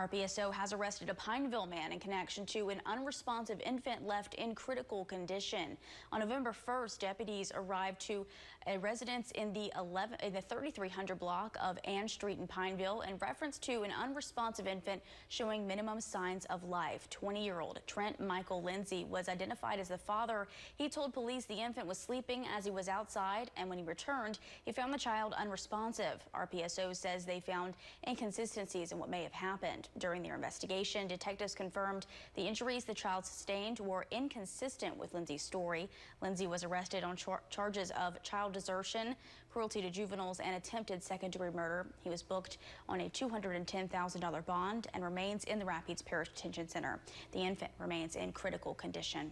RPSO has arrested a Pineville man in connection to an unresponsive infant left in critical condition. On November 1st, deputies arrived to a residence in the 3300 block of Ann Street in Pineville in reference to an unresponsive infant showing minimum signs of life. 20-year-old Trent Michael Lindsay was identified as the father. He told police the infant was sleeping as he was outside, and when he returned, he found the child unresponsive. RPSO says they found inconsistencies in what may have happened. During their investigation, detectives confirmed the injuries the child sustained were inconsistent with Lindsay's story. Lindsay was arrested on charges of child desertion, cruelty to juveniles, and attempted second-degree murder. He was booked on a $210,000 bond and remains in the Rapides Parish Detention Center. The infant remains in critical condition.